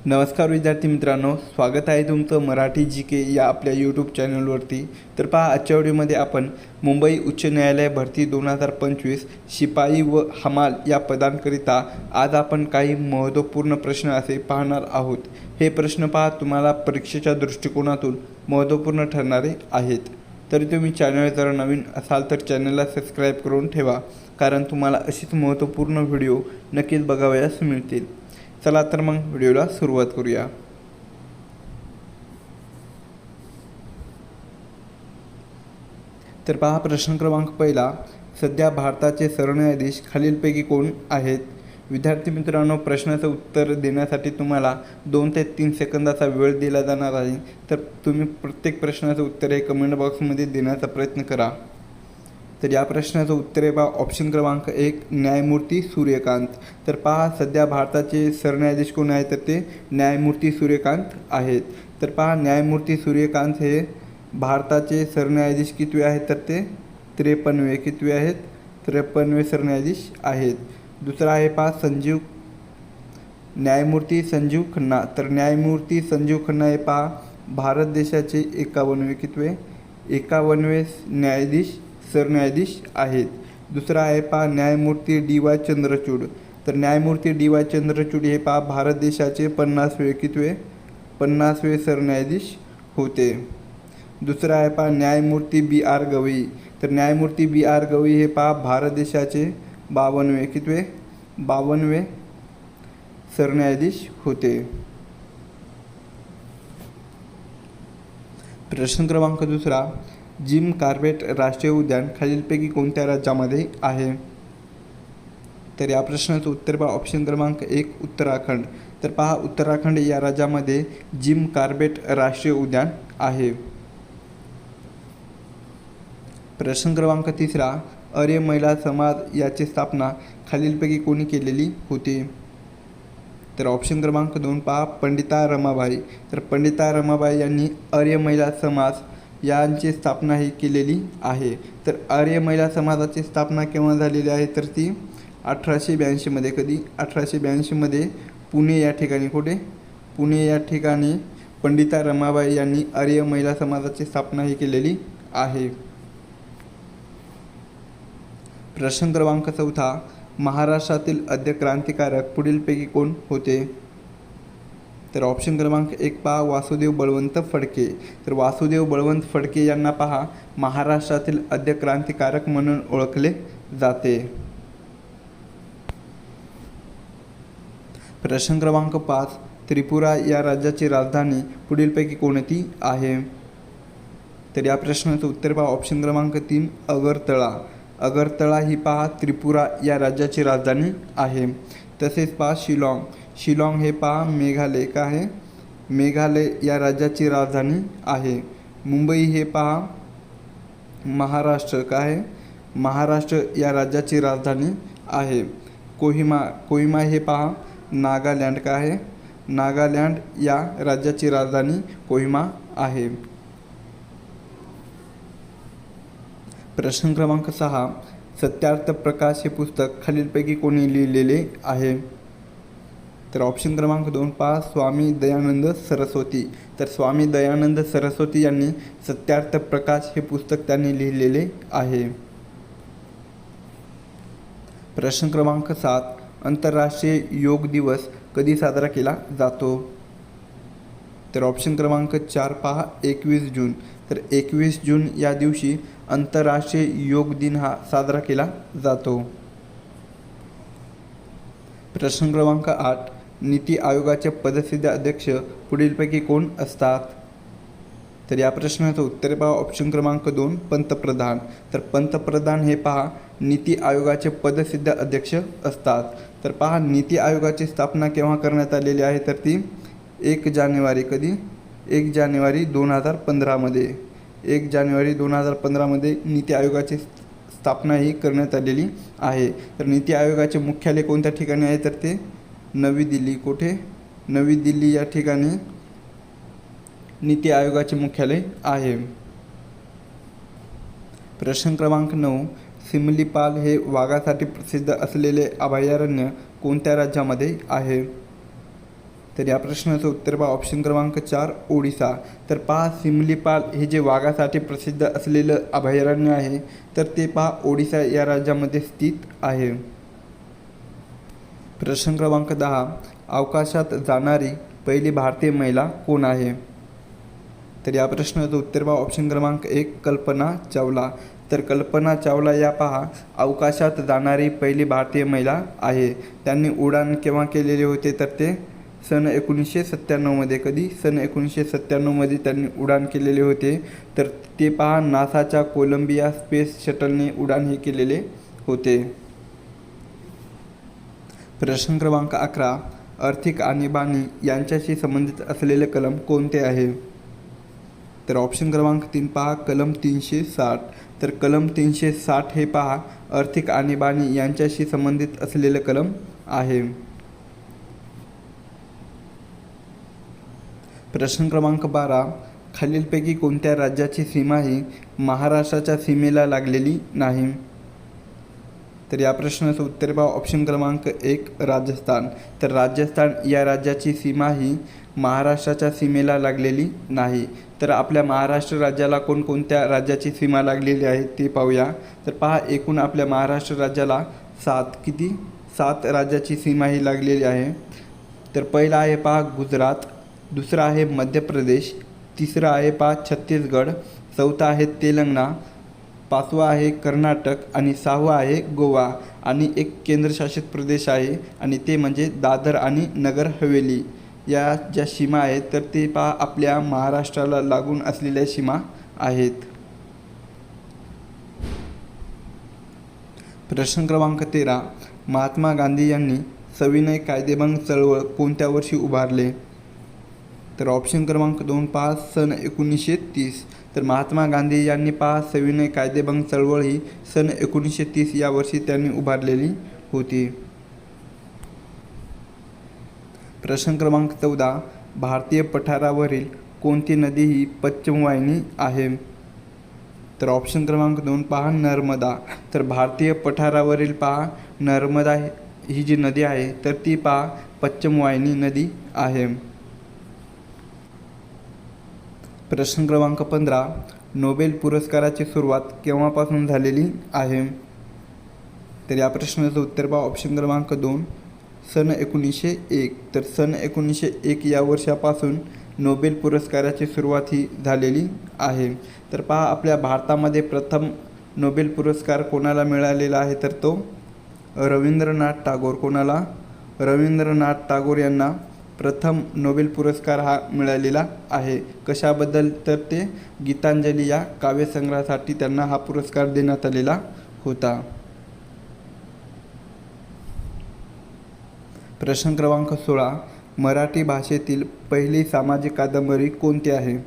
नमस्कार विद्यार्थी मित्रांनो, स्वागत आहे तुमचं मराठी जी के या आपल्या यूट्यूब चॅनलवरती। तर पहा, आजच्या व्हिडिओमध्ये आपण मुंबई उच्च न्यायालय भरती 2025 शिपाई व हमाल या पदांकरिता आज आपण काही महत्त्वपूर्ण प्रश्न असे पाहणार आहोत। हे प्रश्न पहा, तुम्हाला परीक्षेच्या दृष्टिकोनातून महत्त्वपूर्ण ठरणारे आहेत। तरी तुम्ही चॅनल जर नवीन असाल तर चॅनलला सबस्क्राईब करून ठेवा, कारण तुम्हाला अशीच महत्त्वपूर्ण व्हिडिओ नक्कीच बघावयास मिळतील। चला तर मग व्हिडिओला सुरुवात करूया। तर पहा, प्रश्न क्रमांक पहिला, सध्या भारताचे सरन्यायाधीश खालीलपैकी कोण आहेत? विद्यार्थी मित्रांनो, प्रश्नाचं उत्तर देण्यासाठी तुम्हाला 2 ते 3 सेकंदाचा वेळ दिला जाणार आहे। तर तुम्ही प्रत्येक प्रश्नाचं उत्तर हे कमेंट बॉक्समध्ये देण्याचा प्रयत्न करा। तर या प्रश्नाचं उत्तर आहे पहा, ऑप्शन क्रमांक 1 न्यायमूर्ती सूर्यकांत। तर पहा, सध्या भारताचे सरन्यायाधीश कोण आहेत? तर ते न्यायमूर्ती सूर्यकांत आहेत। तर पहा, न्यायमूर्ती सूर्यकांत हे भारताचे सरन्यायाधीश कितवे आहेत? तर ते 53वे कितवे आहेत? 53वे सरन्यायाधीश आहेत। दुसरा आहे पहा, न्यायमूर्ती संजीव खन्ना। तर न्यायमूर्ती संजीव खन्ना हे पहा भारत देशाचे 51वे कितवे? 51वे सरन्यायाधीश आहेत। दुसरा आहे पहा, न्यायमूर्ती DY चंद्रचूड। तर न्यायमूर्ती DY चंद्रचूड हे पहा भारत देशाचे 50वे कितवे? 50वे सरन्यायाधीश होते। दुसरा आहे पहा, न्यायमूर्ती BR गवई। तर न्यायमूर्ती BR गवई हे पहा भारत देशाचे 52वे कितवे? 52वे सरन्यायाधीश होते। प्रश्न क्रमांक दुसरा, जिम कॉर्बेट राष्ट्रीय उद्यान खालीलपैकी कोणत्या राज्यामध्ये आहे? तर या प्रश्नाचं उत्तर पहा, ऑप्शन क्रमांक 1 उत्तराखंड। तर पहा, उत्तराखंड या राज्यामध्ये जिम कॉर्बेट राष्ट्रीय उद्यान आहे। प्रश्न क्रमांक तिसरा, आर्य महिला समाज याची स्थापना खालीलपैकी कोणी केलेली होती? तर ऑप्शन क्रमांक 2 पहा, पंडिता रमाबाई। तर पंडिता रमाबाई यांनी आर्य महिला समाज यांची स्थापना ही केलेली आहे। तर आर्य महिला समाजाची स्थापना केव्हा झालेली आहे? तर ती 1882 मध्ये। कधी? 1882 मध्ये पुणे या ठिकाणी। कुठे? पुणे या ठिकाणी पंडिता रमाबाई यांनी आर्य महिला समाजाची स्थापना ही केलेली आहे। प्रश्न क्रमांक चौथा, महाराष्ट्रातील आद्य क्रांतिकारक पुढीलपैकी कोण होते? तर ऑप्शन क्रमांक 1 पहा, वासुदेव बळवंत फडके। तर वासुदेव बळवंत फडके यांना पहा महाराष्ट्रातील आद्य क्रांतिकारक म्हणून ओळखले जाते। प्रश्न क्रमांक 5, त्रिपुरा या राज्याची राजधानी पुढीलपैकी कोणती आहे? तर या प्रश्नाचं उत्तर पहा, ऑप्शन क्रमांक 3 अगरतळा। अगरतळा ही पहा त्रिपुरा या राज्याची राजधानी आहे। तसेच पहा, शिलाँग हे पहा मेघालय का आहे? मेघालय या राज्याची राजधानी आहे। मुंबई हे पहा महाराष्ट्र का आहे? महाराष्ट्र या राज्याची राजधानी आहे। कोहिमा हे पहा नागालँड का आहे? नागालँड या राज्याची राजधानी कोहिमा आहे। प्रश्न क्रमांक 6, सत्यार्थ प्रकाश हे पुस्तक खालीलपैकी कोणी लिहिलेले आहे? तर ऑप्शन क्रमांक 2 पहा, स्वामी दयानंद सरस्वती। तर स्वामी दयानंद सरस्वती यांनी सत्यार्थ प्रकाश हे पुस्तक त्यांनी लिहिलेले आहे। प्रश्न क्रमांक 7, आंतरराष्ट्रीय योग दिवस कधी साजरा केला जातो? तर ऑप्शन क्रमांक 4 पहा, 21 जून। तर 21 जून या दिवशी आंतरराष्ट्रीय योग दिन हा साजरा केला जातो। प्रश्न क्रमांक 8, नीती आयोगाचे पदसिद्ध अध्यक्ष पुढीलपैकी कोण असतात? तर या प्रश्नाचं उत्तर पहा, ऑप्शन क्रमांक 2 पंतप्रधान। तर पंतप्रधान हे पहा नीती आयोगाचे पदसिद्ध अध्यक्ष असतात। तर पहा, नीती आयोगाची स्थापना केव्हा करण्यात आलेली आहे? तर ती 1 जानेवारी। कधी? 1 जानेवारी 2015 मध्ये। 1 जानेवारी 2015 मध्ये नीती आयोगाची स्थापना ही करण्यात आलेली आहे। तर नीती आयोगाचे मुख्यालय कोणत्या ठिकाणी आहे? तर ते नवी दिल्ली। कुठे? नवी दिल्ली या ठिकाणी नीती आयोगाचे मुख्यालय आहे। प्रश्न क्रमांक 9, सिमलीपाल हे वाघासाठी प्रसिद्ध असलेले अभयारण्य कोणत्या राज्यामध्ये आहे? तर या प्रश्नाचं उत्तर पहा ऑप्शन क्रमांक 4 ओडिसा. तर पहा सिमलीपाल हे जे वाघासाठी प्रसिद्ध असलेलं अभयारण्य आहे तर ते पहा ओडिसा या राज्यामध्ये स्थित आहे. प्रश्न क्रमांक 10 अवकाशात जाणारी पहिली भारतीय महिला कोण आहे? तर या प्रश्नाचं उत्तर पहा ऑप्शन क्रमांक 1 कल्पना चावला. तर कल्पना चावला या पहा अवकाशात जाणारी पहिली भारतीय महिला आहे. त्यांनी उड्डाण केव्हा केलेले होते तर ते सन 1997मध्ये. कधी? सन 1997मध्ये त्यांनी उड्डाण केलेले होते. तर ते पहा नासाच्या कोलंबिया स्पेस शटलने उड्डाण हे केलेले होते. प्रश्न क्रमांक 11 आर्थिक आणीबाणी यांच्याशी संबंधित असलेले कलम कोणते आहे? तर ऑप्शन क्रमांक 3 पहा कलम 360. तर कलम 360 हे पहा आर्थिक आणीबाणी यांच्याशी संबंधित असलेले कलम आहे. प्रश्न क्रमांक 12 खालीलपैकी कोणत्या राज्याची सीमा ही महाराष्ट्राच्या सीमेला लागलेली नाही? तर या प्रश्नाचं उत्तर पहा ऑप्शन क्रमांक 1 राजस्थान. तर राजस्थान या राज्याची सीमा ही महाराष्ट्राच्या सीमेला लागलेली नाही. तर आपल्या महाराष्ट्र राज्याला कोणकोणत्या राज्याची सीमा लागलेली आहे ते पाहूया. तर पहा एकूण आपल्या महाराष्ट्र राज्याला 7 राज्याची सीमा ही लागलेली आहे. तर पहिला आहे पहा गुजरात, दुसरा आहे मध्य प्रदेश, तिसरा आहे पहा छत्तीसगड, चौथा आहे तेलंगणा, पाचवा आहे कर्नाटक आणि सहावा आहे गोवा आणि एक केंद्रशासित प्रदेश आहे आणि ते म्हणजे दादर आणि नगर हवेली. या ज्या सीमा आहेत तर ते पहा आपल्या महाराष्ट्राला लागून असलेल्या सीमा आहेत. प्रश्न क्रमांक 13 महात्मा गांधी यांनी सविनय कायदेभंग चळवळ कोणत्या वर्षी उभारले? तर ऑप्शन क्रमांक 2 पहा सन 1930. तर महात्मा गांधी यांनी पहा सविनय कायदेभंग चळवळ ही सन 1930 या वर्षी त्यांनी उभारलेली होती. प्रश्न क्रमांक 14 भारतीय पठारावरील कोणती नदी ही पश्चिम वाहिनी आहे? तर ऑप्शन क्रमांक 2 पहा नर्मदा. तर भारतीय पठारावरील पहा नर्मदा ही जी नदी आहे तर ती पहा पश्चिम वाहिनी नदी आहे. प्रश्न क्रमांक 15 नोबेल पुरस्काराची सुरुवात केव्हापासून झालेली आहे? तर या प्रश्नाचं उत्तर पहा ऑप्शन क्रमांक 2 सन 1901. तर सन 1901 या वर्षापासून नोबेल पुरस्काराची सुरुवात ही झालेली आहे. तर पहा आपल्या भारतामध्ये प्रथम नोबेल पुरस्कार कोणाला मिळालेला आहे तर तो रवींद्रनाथ टागोर. कोणाला? रवींद्रनाथ टागोर यांना प्रथम नोबेल पुरस्कार हा मिळालेला आहे. कशाबद्दल तर ते गीतांजली या काव्यसंग्रहासाठी त्यांना हा पुरस्कार देण्यात आलेला होता. प्रश्न क्रमांक 16 मराठी भाषेतील पहिली सामाजिक कादंबरी कोणती आहे?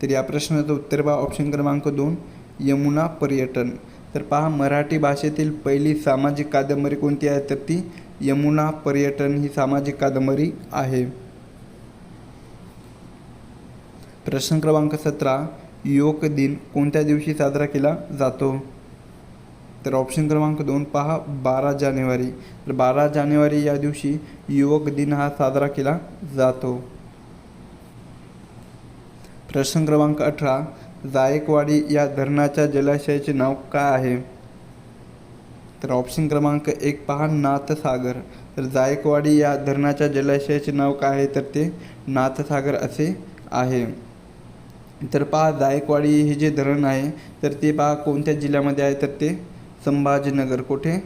तर या प्रश्नाचं उत्तर पहा ऑप्शन क्रमांक 2 यमुना पर्यटन. तर पहा मराठी भाषेतील पहिली सामाजिक कादंबरी कोणती आहे तर ती यमुना पर्यटन ही सामाजिक कादंबरी आहे. प्रश्न क्रमांक 17 योग दिन कोणत्या दिवशी साजरा केला जातो? तर ऑप्शन क्रमांक 2 पहा 12 जानेवारी. तर 12 जानेवारी या दिवशी योग दिन हा साजरा केला जातो. प्रश्न क्रमांक 18 जायकवाडी या धरणाच्या जलाशयाचे नाव काय आहे? तर ऑप्शन क्रमांक 1 पहा नाथसागर. तर जायकवाडी या धरणाच्या जलाशयाचे नाव काय आहे तर ते नाथसागर असे आहे. तर पहा जायकवाडी हे जे धरण आहे तर ते पहा कोणत्या जिल्ह्यामध्ये आहे तर ते संभाजीनगर. कुठे?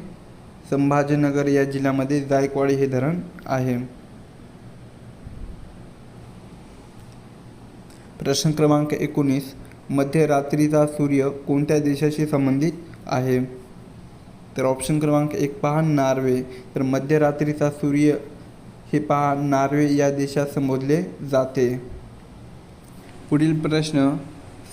संभाजीनगर या जिल्ह्यामध्ये जायकवाडी हे धरण आहे. प्रश्न क्रमांक 19 मध्यरात्रीचा सूर्य कोणत्या देशाशी संबंधित आहे? तर ऑप्शन क्रमांक 1 पहा नॉर्वे. तर मध्यरात्रीचा सूर्य हे पहा नॉर्वे या देशात संबोधले जाते. पुढील प्रश्न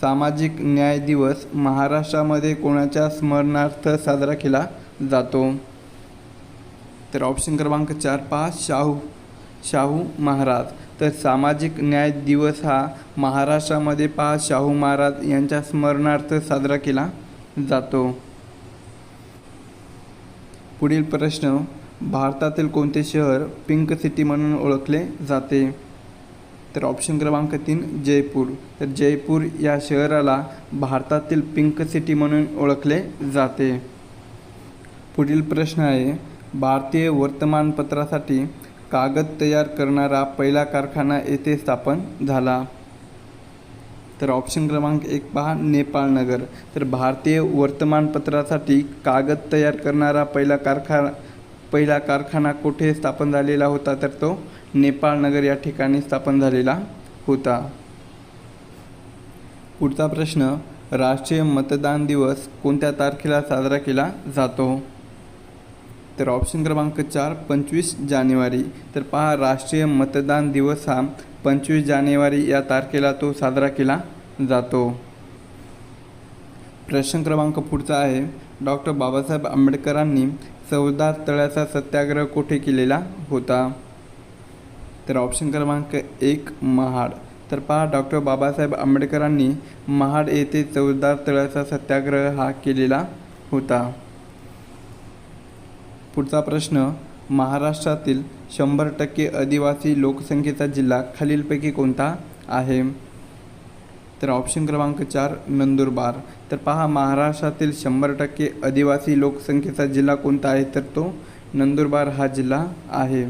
सामाजिक न्याय दिवस महाराष्ट्रामध्ये कोणाच्या स्मरणार्थ साजरा केला जातो? तर ऑप्शन क्रमांक 4 पहा शाहू महाराज. तर सामाजिक न्याय दिवस हा महाराष्ट्रामध्ये पहा शाहू महाराज यांच्या स्मरणार्थ साजरा केला जातो. पुढील प्रश्न भारतातील कोणते शहर पिंक सिटी म्हणून ओळखले जाते? तर ऑप्शन क्रमांक 3 जयपूर. तर जयपूर या शहराला भारतातील पिंक सिटी म्हणून ओळखले जाते. पुढील प्रश्न आहे, भारतीय वर्तमानपत्रासाठी कागद तयार करणारा पहिला कारखाना येथे स्थापन झाला? तर ऑप्शन क्रमांक 1 पहा, नेपाळ नगर. तर भारतीय वर्तमानपत्रासाठी कागद तयार करणारा पहिला कारखाना कुठे स्थापन झालेला होता? तर तो नेपाळ नगर या ठिकाणी स्थापन झालेला होता. पुढचा प्रश्न, राष्ट्रीय मतदान दिवस कोणत्या तारखेला साजरा केला जातो? तर ऑप्शन क्रमांक 4 25 जानेवारी. तर पहा, राष्ट्रीय मतदान दिवस हा 25 जानेवारी या तारखेला तो साजरा केला जातो. प्रश्न क्रमांक पुढचा आहे, डॉक्टर बाबासाहेब आंबेडकरांनी चवदार तळ्याचा सत्याग्रह कुठे केलेला होता? तर ऑप्शन क्रमांक 1 महाड. तर पहा, डॉक्टर बाबासाहेब आंबेडकरांनी महाड येथे चवदार तळ्याचा सत्याग्रह हा केलेला होता. पुढचा प्रश्न, महाराष्ट्रातील 100% आदिवासी लोकसंख्येचा जिल्हा खालीलपैकी कोणता आहे? तर ऑप्शन क्रमांक 4 नंदुरबार. तर पहा, महाराष्ट्रातील 100% आदिवासी लोकसंख्येचा जिल्हा कोणता आहे? तर तो नंदुरबार हा जिल्हा आहे.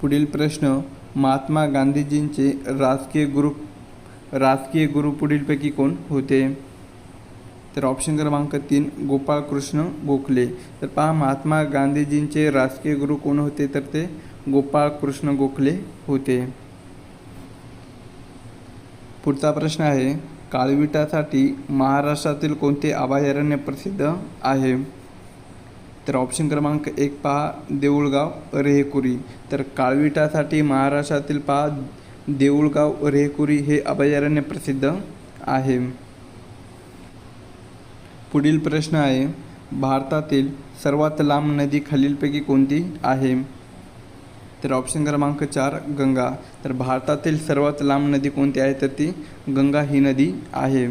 पुढील प्रश्न, महात्मा गांधीजींचे राजकीय गुरु पुढीलपैकी कोण होते? तर ऑप्शन क्रमांक 3 गोपाळकृष्ण गोखले. तर पहा, महात्मा गांधीजींचे राजकीय गुरु कोण होते? तर ते गोपाळकृष्ण गोखले होते. पुढचा प्रश्न आहे, काळविटासाठी महाराष्ट्रातील कोणते अभयारण्य प्रसिद्ध आहे? तर ऑप्शन क्रमांक 1 पहा, देऊळगाव रेहकुरी. तर काळविटासाठी महाराष्ट्रातील पहा देऊळगाव रेहकुरी हे अभयारण्य प्रसिद्ध आहे. पुढील प्रश्न आहे, भारतातील सर्वात लांब नदी खालीलपैकी कोणती आहे? तर ऑप्शन क्रमांक 4 गंगा. तर भारतातील सर्वात लांब नदी कोणती आहे? तर ती गंगा ही नदी आहे.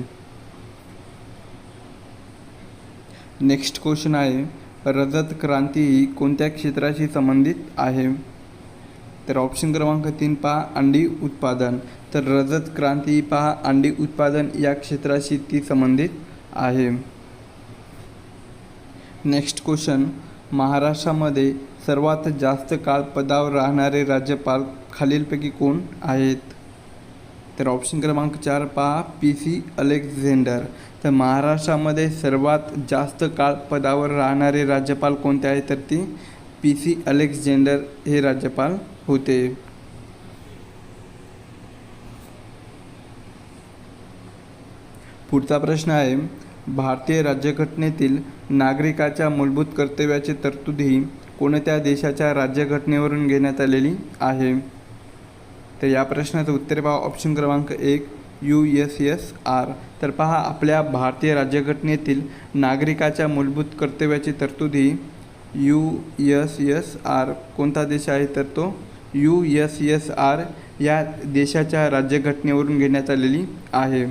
नेक्स्ट क्वेश्चन आहे, रजत क्रांती ही कोणत्या क्षेत्राशी संबंधित आहे? तर ऑप्शन क्रमांक 3 पहा, अंडी उत्पादन. तर रजत क्रांती पहा अंडी उत्पादन या क्षेत्राशी ती संबंधित आहे. नेक्स्ट क्वेश्चन, महाराष्ट्रामध्ये सर्वात जास्त काळ पदावर राहणारे राज्यपाल खालीलपैकी कोण आहेत? तर ऑप्शन क्रमांक 4 पहा, PC अलेक्झांडर. तर महाराष्ट्रामध्ये सर्वात जास्त काळ पदावर राहणारे राज्यपाल कोणते आहेत? तर ती PC अलेक्झांडर हे राज्यपाल होते. पुढचा प्रश्न आहे, भारतीय राज्यघटनेतील नागरिकाच्या मूलभूत कर्तव्याची तरतूद ही कोणत्या देशाच्या राज्यघटनेवरून घेण्यात आलेली आहे? तर या प्रश्नाचं उत्तर पहा, ऑप्शन क्रमांक 1 USSR. तर पहा, आपल्या भारतीय राज्यघटनेतील नागरिकाच्या मूलभूत कर्तव्याची तरतूद ही USSR कोणता देश आहे? तर तो USSR या देशाच्या राज्यघटनेवरून घेण्यात आलेली आहे.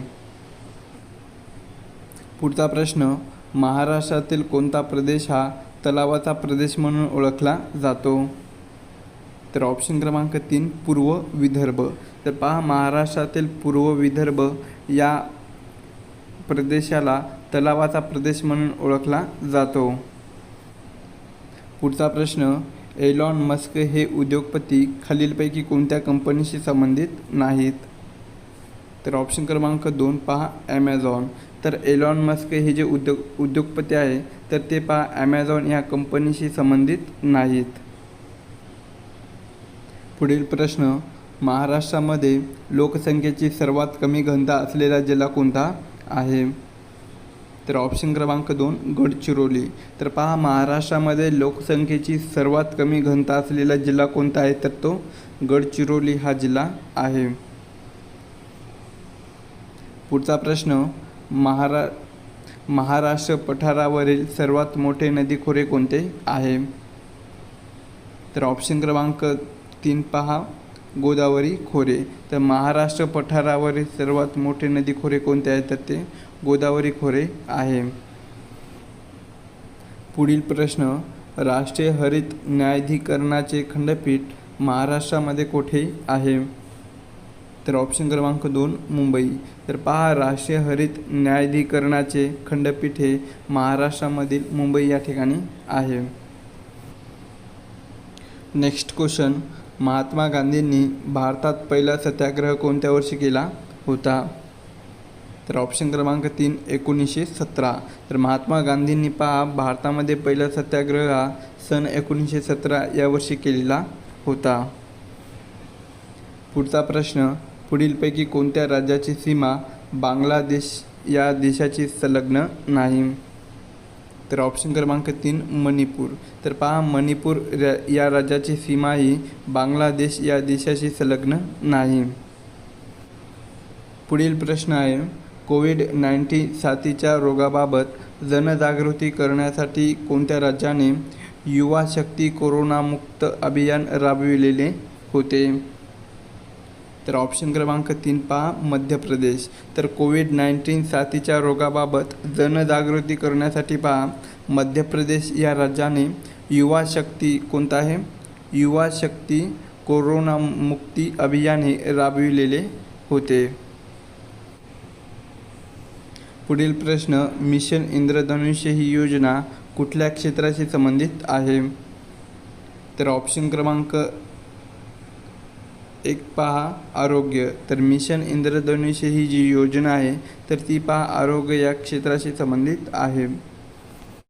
पुढचा प्रश्न, महाराष्ट्रातील कोणता प्रदेश हा तलावाचा प्रदेश म्हणून ओळखला जातो? तर ऑप्शन क्रमांक 3 पूर्व विदर्भ. तर पहा, महाराष्ट्रातील पूर्व विदर्भ या प्रदेशाला तलावाचा प्रदेश म्हणून ओळखला जातो. पुढचा प्रश्न, एलॉन मस्क हे उद्योगपती खालीलपैकी कोणत्या कंपनीशी संबंधित नाहीत? तर ऑप्शन क्रमांक 2 पहा, ॲमेझॉन. तर एलॉन मस्क हे जे उद्योगपती आहे तर ते पहा ॲमेझॉन या कंपनीशी संबंधित नाहीत. पुढील प्रश्न, महाराष्ट्रामध्ये लोकसंख्येची सर्वात कमी घनता असलेला जिल्हा कोणता आहे? तर ऑप्शन क्रमांक 2 गडचिरोली. तर पहा, महाराष्ट्रामध्ये लोकसंख्येची सर्वात कमी घनता असलेला जिल्हा कोणता आहे? तर तो गडचिरोली हा जिल्हा आहे. पुढचा प्रश्न, महाराष्ट्र पठारावरील सर्वात मोठे नदीखोरे कोणते आहे? तर ऑप्शन क्रमांक 3 पहा, गोदावरी खोरे. तर महाराष्ट्र पठारावरील सर्वात मोठे नदीखोरे कोणते आहे? तर ते गोदावरी खोरे आहे. पुढील प्रश्न, राष्ट्रीय हरित न्यायाधिकरणाचे खंडपीठ महाराष्ट्रामध्ये कोठे आहे? तर ऑप्शन क्रमांक 2 मुंबई. तर पहा, राष्ट्रीय हरित न्यायाधिकरणाचे खंडपीठ हे महाराष्ट्रामधील मुंबई या ठिकाणी आहे. नेक्स्ट क्वेश्चन, महात्मा गांधींनी भारतात पहिला सत्याग्रह कोणत्या वर्षी केला होता? तर ऑप्शन क्रमांक 3 1917. तर महात्मा गांधींनी पहा भारतामध्ये पहिला सत्याग्रह हा सन 1917 या वर्षी केलेला होता. पुढचा प्रश्न, पुढीलपैकी कोणत्या राज्याची सीमा बांगलादेश या देशाची संलग्न नाही? तर ऑप्शन क्रमांक 3 मणिपूर. तर पहा, मणिपूर या राज्याची सीमा ही बांगलादेश या देशाशी संलग्न नाही. पुढील प्रश्न आहे, कोविड-19 साथीच्या रोगाबाबत जनजागृती करण्यासाठी कोणत्या राज्याने युवा शक्ती कोरोनामुक्त अभियान राबविलेले होते? तर ऑप्शन क्रमांक 3 पहा, मध्य प्रदेश. तर कोविड-19 साथीच्या रोगाबाबत जनजागृती करण्यासाठी पहा मध्य प्रदेश या राज्याने युवा शक्ती कोणता आहे? युवा शक्ती कोरोनामुक्ती अभियान हे राबविलेले होते. पुढील प्रश्न, मिशन इंद्रधनुष्य ही योजना कुठल्या क्षेत्राशी संबंधित आहे? तर ऑप्शन क्रमांक 1 पहा, आरोग्य. तर मिशन इंद्रधनुष्य ही जी योजना आहे तर ती पहा आरोग्य या क्षेत्राशी संबंधित आहे.